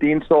$300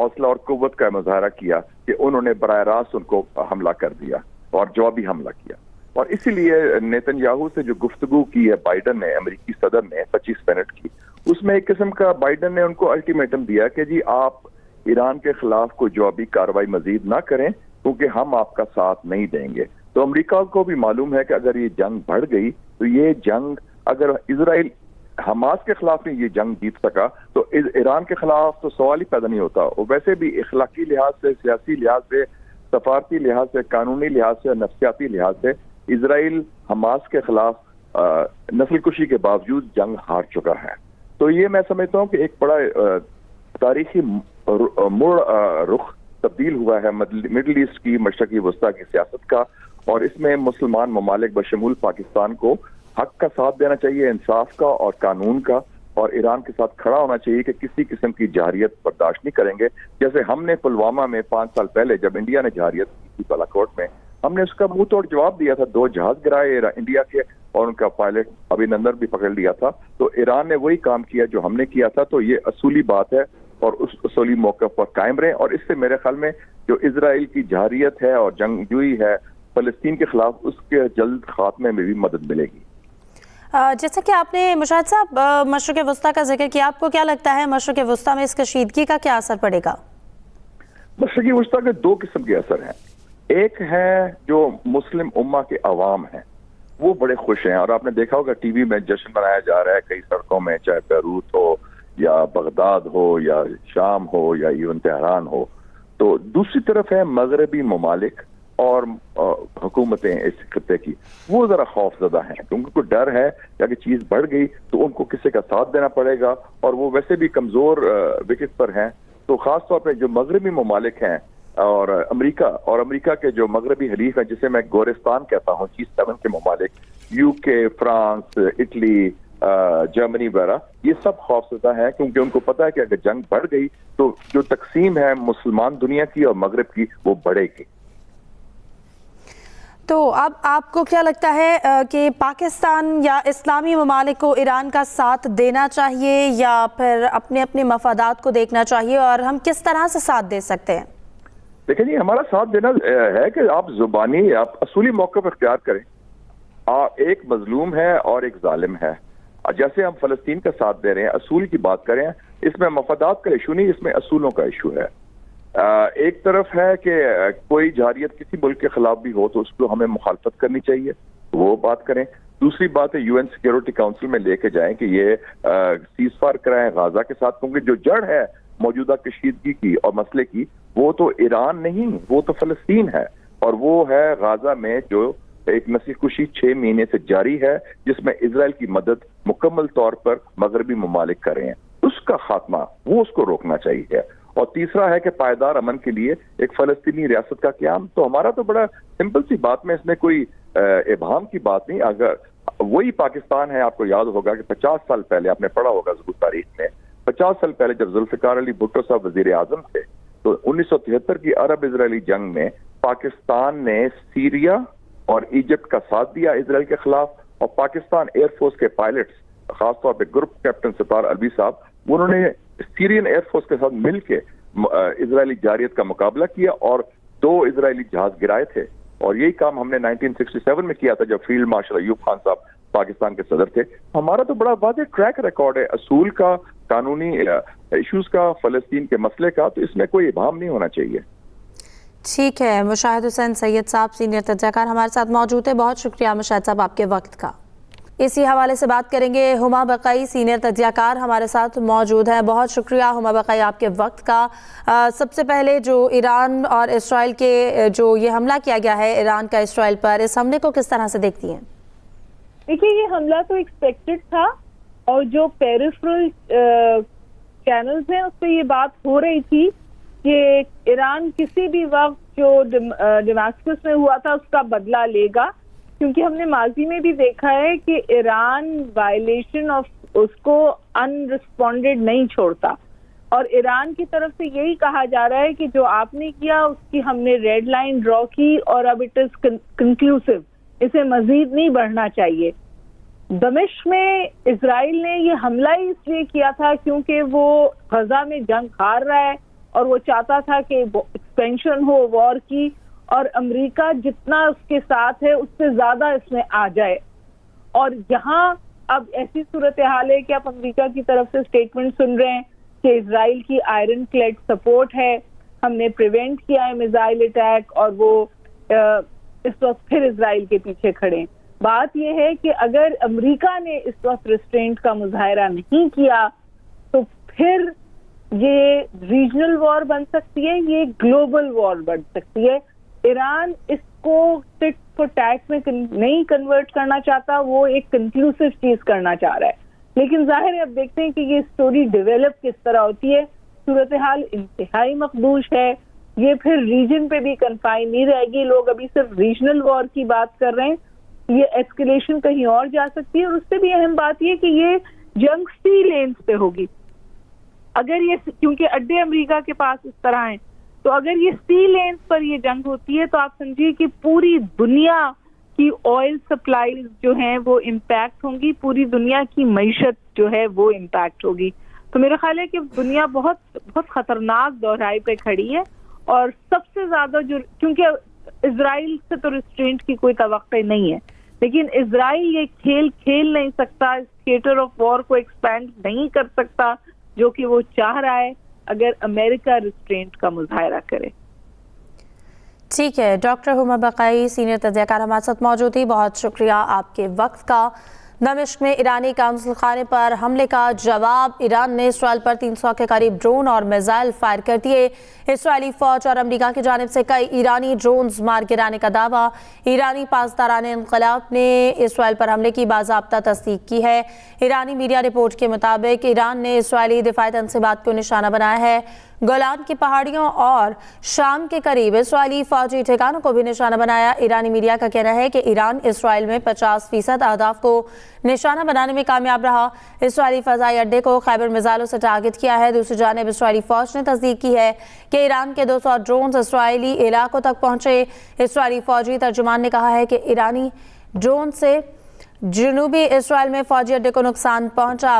حوصلہ اور قوت کا مظاہرہ کیا کہ انہوں نے براہ راست ان کو حملہ کر دیا اور جوابی حملہ کیا. اور اسی لیے نیتن یاہو سے جو گفتگو کی ہے بائیڈن نے, امریکی صدر نے 25 منٹ کی, اس میں ایک قسم کا بائیڈن نے ان کو الٹیمیٹم دیا کہ جی آپ ایران کے خلاف کوئی جوابی کارروائی مزید نہ کریں کیونکہ ہم آپ کا ساتھ نہیں دیں گے. تو امریکہ کو بھی معلوم ہے کہ اگر یہ جنگ بڑھ گئی تو یہ جنگ, اگر اسرائیل حماس کے خلاف نہیں یہ جنگ جیت سکا تو ایران کے خلاف تو سوال ہی پیدا نہیں ہوتا. اور ویسے بھی اخلاقی لحاظ سے, سیاسی لحاظ سے, سفارتی لحاظ سے, قانونی لحاظ سے, نفسیاتی لحاظ سے اسرائیل حماس کے خلاف نسل کشی کے باوجود جنگ ہار چکا ہے. تو یہ میں سمجھتا ہوں کہ ایک بڑا تاریخی رخ تبدیل ہوا ہے مڈل ایسٹ کی, مشرقی وسطی کی سیاست کا, اور اس میں مسلمان ممالک بشمول پاکستان کو حق کا ساتھ دینا چاہیے, انصاف کا اور قانون کا, اور ایران کے ساتھ کھڑا ہونا چاہیے کہ کسی قسم کی جارحیت برداشت نہیں کریں گے. جیسے ہم نے پلوامہ میں 5 سال پہلے جب انڈیا نے جارحیت کی تھی بالاکوٹ میں, ہم نے اس کا منہ توڑ جواب دیا تھا. 2 جہاز گرائے انڈیا کے اور ان کا پائلٹ ابھینندن بھی پکڑ لیا تھا. تو ایران نے وہی کام کیا جو ہم نے کیا تھا. تو یہ اصولی بات ہے اور اس اصولی موقف پر قائم رہیں, اور اس سے میرے خیال میں جو اسرائیل کی جارحیت ہے اور جنگجوئی ہے فلسطین کے خلاف, اس کے جلد خاتمے میں بھی مدد ملے گی. جیسا کہ آپ نے مشاہد صاحب مشرق وسطیٰ کا ذکر کیا, آپ کو کیا لگتا ہے مشرق وسطیٰ میں اس کشیدگی کا کیا اثر پڑے گا؟ مشرقی وسطیٰ کے 2 قسم کے اثر ہیں. ایک ہے جو مسلم امہ کے عوام ہیں وہ بڑے خوش ہیں, اور آپ نے دیکھا ہوگا ٹی وی میں جشن منایا جا رہا ہے کئی سڑکوں میں, چاہے بیروت ہو یا بغداد ہو یا شام ہو یا ایون تہران ہو. تو دوسری طرف ہے مغربی ممالک اور حکومتیں اس خطے کی, وہ ذرا خوف زدہ ہیں کیونکہ کوئی ڈر ہے کہ اگر چیز بڑھ گئی تو ان کو کسی کا ساتھ دینا پڑے گا, اور وہ ویسے بھی کمزور وکٹ پر ہیں. تو خاص طور پہ جو مغربی ممالک ہیں اور امریکہ کے جو مغربی حلیف ہیں, جسے میں گورستان کہتا ہوں, G7 کے ممالک, UK, فرانس, اٹلی, جرمنی وغیرہ, یہ سب خوفزدہ ہیں کیونکہ ان کو پتا ہے کہ اگر جنگ بڑھ گئی تو جو تقسیم ہے مسلمان دنیا کی اور مغرب کی وہ بڑھے گی. تو اب آپ کو کیا لگتا ہے کہ پاکستان یا اسلامی ممالک کو ایران کا ساتھ دینا چاہیے یا پھر اپنے اپنے مفادات کو دیکھنا چاہیے, اور ہم کس طرح سے ساتھ دے سکتے ہیں؟ دیکھیں جی, ہمارا ساتھ دینا ہے کہ آپ زبانی, آپ اصولی موقف اختیار کریں. ایک مظلوم ہے اور ایک ظالم ہے. جیسے ہم فلسطین کا ساتھ دے رہے ہیں, اصول کی بات کریں, اس میں مفادات کا ایشو نہیں, اس میں اصولوں کا ایشو ہے. ایک طرف ہے کہ کوئی جارحیت کسی ملک کے خلاف بھی ہو تو اس کو ہمیں مخالفت کرنی چاہیے, وہ بات کریں. دوسری بات ہے UN سیکیورٹی کاؤنسل میں لے کے جائیں کہ یہ سیز فائر کرائیں غازہ کے ساتھ, کیونکہ جو جڑ ہے موجودہ کشیدگی کی اور مسئلے کی وہ تو ایران نہیں, وہ تو فلسطین ہے, اور وہ ہے غازہ میں جو ایک نسل کشی 6 مہینے سے جاری ہے جس میں اسرائیل کی مدد مکمل طور پر مغربی ممالک کر رہے ہیں. اس کا خاتمہ وہ اس کو روکنا چاہیے. اور تیسرا ہے کہ پائیدار امن کے لیے ایک فلسطینی ریاست کا قیام. تو ہمارا تو بڑا سمپل سی بات میں, اس میں کوئی ابہام کی بات نہیں. اگر وہی پاکستان ہے, آپ کو یاد ہوگا کہ 50 سال پہلے, آپ نے پڑھا ہوگا ضرور تاریخ میں, 50 سال پہلے جب ذوالفقار علی بھٹو صاحب وزیر اعظم تھے تو 1973 کی عرب اسرائیلی جنگ میں پاکستان نے سیریا اور ایجپٹ کا ساتھ دیا اسرائیل کے خلاف, اور پاکستان ایئر فورس کے پائلٹس خاص طور پہ گروپ کیپٹن ستار الوی صاحب, انہوں نے سیرین ایئر فورس کے ساتھ مل کے اسرائیلی جارحیت کا مقابلہ کیا اور 2 اسرائیلی جہاز گرائے تھے. اور یہی کام ہم نے 1967 میں کیا تھا جب فیلڈ مارشل ایوب خان صاحب پاکستان کے صدر تھے. ہمارا تو بڑا واضح ٹریک ریکارڈ ہے اصول کا, قانونی ایشوز کا, فلسطین کے مسئلے کا, تو اس میں کوئی ابہام نہیں ہونا چاہیے. ٹھیک ہے, مشاہد حسین سید صاحب سینئر تجزیہ کار ہمارے ساتھ موجود ہے. بہت شکریہ مشاہد صاحب آپ کے وقت کا. اسی حوالے سے بات کریں گے, ہما بقائی سینئر تجزیہ کار ہمارے ساتھ موجود ہیں. بہت شکریہ ہما بقائی آپ کے وقت کا. سب سے پہلے جو ایران اور اسرائیل کے جو یہ حملہ کیا گیا ہے ایران کا اسرائیل پر, اس حملے کو کس طرح سے دیکھتی ہیں؟ دیکھیے, یہ حملہ تو ایکسپیکٹڈ تھا, اور جو پیریفرل چینلز ہیں اس پہ یہ بات ہو رہی تھی کہ ایران کسی بھی وقت جو ڈیماسکس میں ہوا تھا اس کا بدلہ لے گا, کیونکہ ہم نے ماضی میں بھی دیکھا ہے کہ ایران وائلیشن آف اس کو ان رسپونڈڈ نہیں چھوڑتا, اور ایران کی طرف سے یہی کہا جا رہا ہے کہ جو آپ نے کیا اس کی ہم نے ریڈ لائن ڈرا کی اور اب اٹ از کنکلوسیو, اسے مزید نہیں بڑھنا چاہیے. دمشق میں اسرائیل نے یہ حملہ ہی اس لیے کیا تھا کیونکہ وہ غزہ میں جنگ ہار رہا ہے, اور وہ چاہتا تھا کہ ایکسپینشن ہو وار کی، اور امریکہ جتنا اس کے ساتھ ہے اس سے زیادہ اس میں آ جائے. اور یہاں اب ایسی صورتحال ہے کہ آپ امریکہ کی طرف سے اسٹیٹمنٹ سن رہے ہیں کہ اسرائیل کی آئرن کلیڈ سپورٹ ہے، ہم نے پریونٹ کیا ہے میزائل اٹیک، اور وہ اس وقت پھر اسرائیل کے پیچھے کھڑے ہیں. بات یہ ہے کہ اگر امریکہ نے اس وقت ریسٹرینٹ کا مظاہرہ نہیں کیا تو پھر یہ ریجنل وار بن سکتی ہے، یہ گلوبل وار بن سکتی ہے. ایران اس کو ٹٹ فور ٹیٹ میں نہیں کنورٹ کرنا چاہتا، وہ ایک کنکلوسیو چیز کرنا چاہ رہا ہے. لیکن ظاہر ہے اب دیکھتے ہیں کہ یہ سٹوری ڈیولپ کس طرح ہوتی ہے. صورتحال انتہائی مخدوش ہے، یہ پھر ریجن پہ بھی کنفائن نہیں رہے گی. لوگ ابھی صرف ریجنل وار کی بات کر رہے ہیں، یہ ایسکیلیشن کہیں اور جا سکتی ہے. اور اس سے بھی اہم بات یہ کہ یہ جنگ سی لینز پہ ہوگی. اگر یہ، کیونکہ اڈے امریکہ کے پاس اس طرح ہیں، تو اگر یہ سی لینز پر یہ جنگ ہوتی ہے تو آپ سمجھیے کہ پوری دنیا کی آئل سپلائیز جو ہیں وہ امپیکٹ ہوں گی، پوری دنیا کی معیشت جو ہے وہ امپیکٹ ہوگی. تو میرا خیال ہے کہ دنیا بہت بہت خطرناک دہرائی پہ کھڑی ہے. اور سب سے زیادہ جو، کیونکہ اسرائیل سے تو ریسٹرینٹ کی کوئی توقع نہیں ہے، لیکن اسرائیل یہ کھیل کھیل نہیں سکتا، اس تھیٹر آف وار کو ایکسپینڈ نہیں کر سکتا جو کہ وہ چاہ رہا ہے اگر امریکہ ریسٹرینٹ کا مظاہرہ کرے. ٹھیک ہے، ڈاکٹر ہما بقائی سینئر تجزیہ کار ہمارے ساتھ موجود تھی، بہت شکریہ آپ کے وقت کا. دمشق میں ایرانی قونصل خانے پر حملے کا جواب، ایران نے اسرائیل پر 300 کے قریب ڈرون اور میزائل فائر کر دیے. اسرائیلی فوج اور امریکہ کی جانب سے کئی ایرانی ڈرونز مار گرانے کا دعویٰ. ایرانی پاسداران انقلاب نے اسرائیل پر حملے کی باضابطہ تصدیق کی ہے. ایرانی میڈیا رپورٹ کے مطابق ایران نے اسرائیلی دفاعی تنصیبات کو نشانہ بنایا ہے. گولان کی پہاڑیوں اور شام کے قریب اسرائیلی فوجی ٹھکانوں کو بھی نشانہ بنایا. ایرانی میڈیا کا کہنا ہے کہ ایران اسرائیل میں 50% اہداف کو نشانہ بنانے میں کامیاب رہا. اسرائیلی فضائی اڈے کو خیبر میزائلوں سے ٹارگٹ کیا ہے. دوسری جانب اسرائیلی فوج نے تصدیق کی ہے کہ ایران کے 200 ڈرونز اسرائیلی علاقوں تک پہنچے. اسرائیلی فوجی ترجمان نے کہا ہے کہ ایرانی ڈرون سے جنوبی اسرائیل میں فوجی اڈے کو نقصان پہنچا.